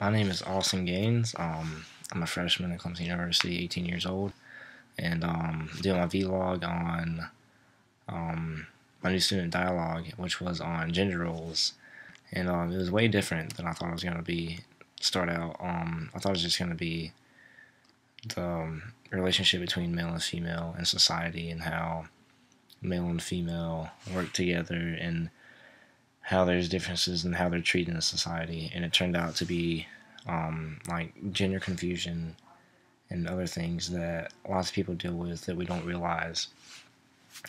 My name is Austin Gaines. I'm a freshman at Clemson University, 18 years old, and doing my vlog on my new student dialogue, which was on gender roles, and it was way different than I thought it was gonna be. Start out, I thought it was just gonna be the relationship between male and female in society, and how male and female work together, and how there's differences in how they're treated in society, and it turned out to be like gender confusion and other things that lots of people deal with that we don't realize.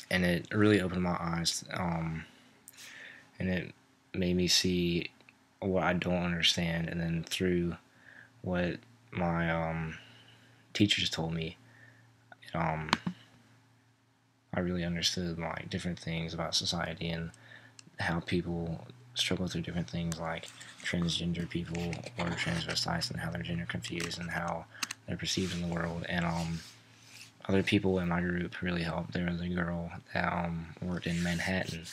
And it really opened my eyes, and it made me see what I don't understand, and then through what my teachers told me, um, I really understood like different things about society and how people struggle through different things like transgender people or transvestites, and how they're gender confused and how they're perceived in the world. And other people in my group really helped. There was a girl that worked in Manhattan,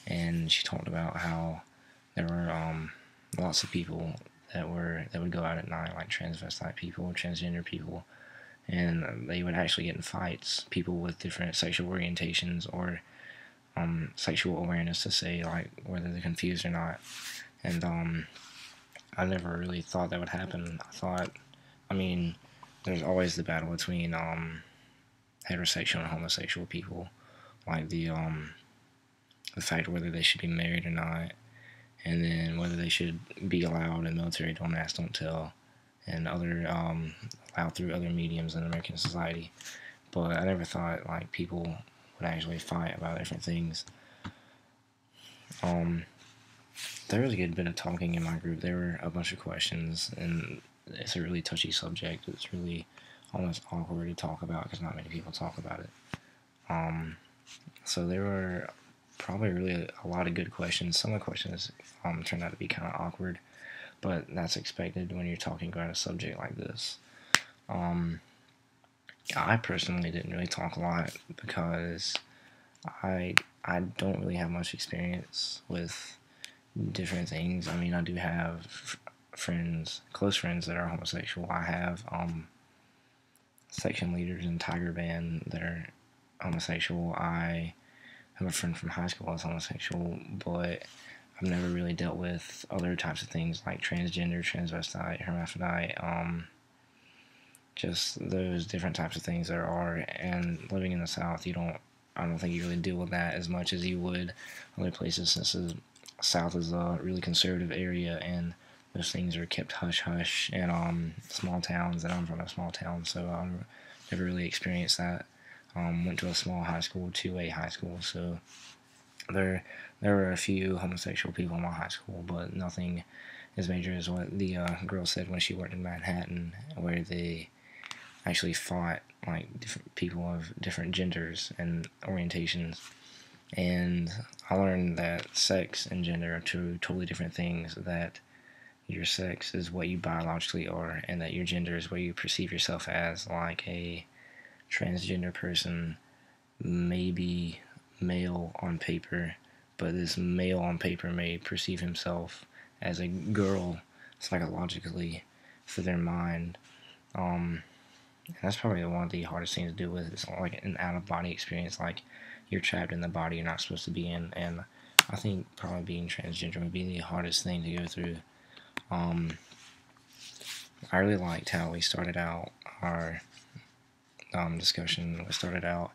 and she talked about how there were lots of people that would go out at night, like transvestite people, transgender people, and they would actually get in fights. People with different sexual orientations or sexual awareness, to say like whether they're confused or not. And I never really thought that would happen. I mean, there's always the battle between heterosexual and homosexual people, like the fact whether they should be married or not, and then whether they should be allowed in military don't ask, don't tell, and other allowed through other mediums in American society. But I never thought like people would actually fight about different things. There was a good bit of talking in my group. There were a bunch of questions, and it's a really touchy subject. It's really almost awkward to talk about because not many people talk about it. So there were probably really a lot of good questions. Some of the questions turned out to be kind of awkward, but that's expected when you're talking about a subject like this. I personally didn't really talk a lot because I don't really have much experience with different things. I mean, I do have friends, close friends that are homosexual. I have section leaders in Tiger Band that are homosexual. I have a friend from high school that's homosexual, but I've never really dealt with other types of things like transgender, transvestite, hermaphrodite, just those different types of things there are. And living in the South, I don't think you really deal with that as much as you would other places, since the South is a really conservative area, and those things are kept hush-hush in small towns, and I'm from a small town, so I never really experienced that. Went to a small high school, 2A high school, so there were a few homosexual people in my high school, but nothing as major as what the girl said when she worked in Manhattan, where they actually fought like different people of different genders and orientations. And I learned that sex and gender are two totally different things, that your sex is what you biologically are, and that your gender is what you perceive yourself as. Like a transgender person may be male on paper, but this male on paper may perceive himself as a girl psychologically for their mind. And that's probably one of the hardest things to deal with. It's like an out-of-body experience, like you're trapped in the body you're not supposed to be in. And I think probably being transgender would be the hardest thing to go through. I really liked how we started out our discussion. We started out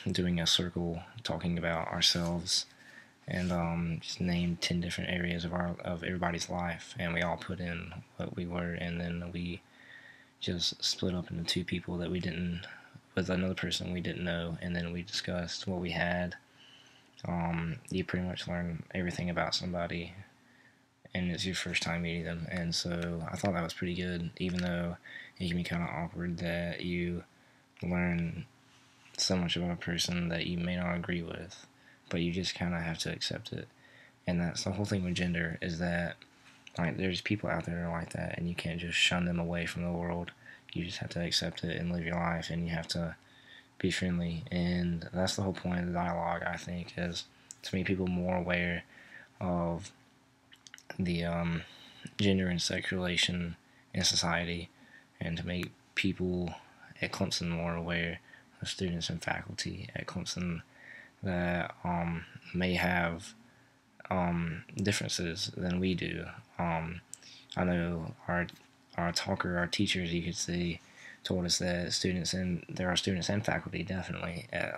doing a circle, talking about ourselves, and just named 10 different areas of everybody's life, and we all put in what we were, and then we just split up into two people that we didn't, with another person we didn't know, and then we discussed what we had. You pretty much learn everything about somebody, and it's your first time meeting them, and so I thought that was pretty good, even though it can be kind of awkward that you learn so much about a person that you may not agree with, but you just kind of have to accept it. And that's the whole thing with gender, is that like there's people out there that are like that, and you can't just shun them away from the world. You just have to accept it and live your life, and you have to be friendly. And that's the whole point of the dialogue, I think, is to make people more aware of the gender and sex relation in society, and to make people at Clemson more aware of students and faculty at Clemson that may have differences than we do. I know our teachers, you could say, told us that there are students and faculty definitely at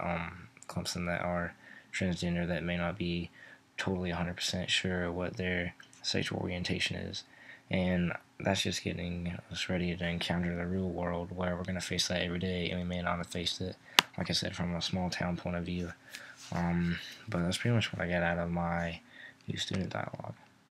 Clemson that are transgender that may not be totally 100% sure what their sexual orientation is. And that's just getting us ready to encounter the real world where we're going to face that every day, and we may not have faced it, like I said, from a small town point of view. But that's pretty much what I got out of my youth student dialogue.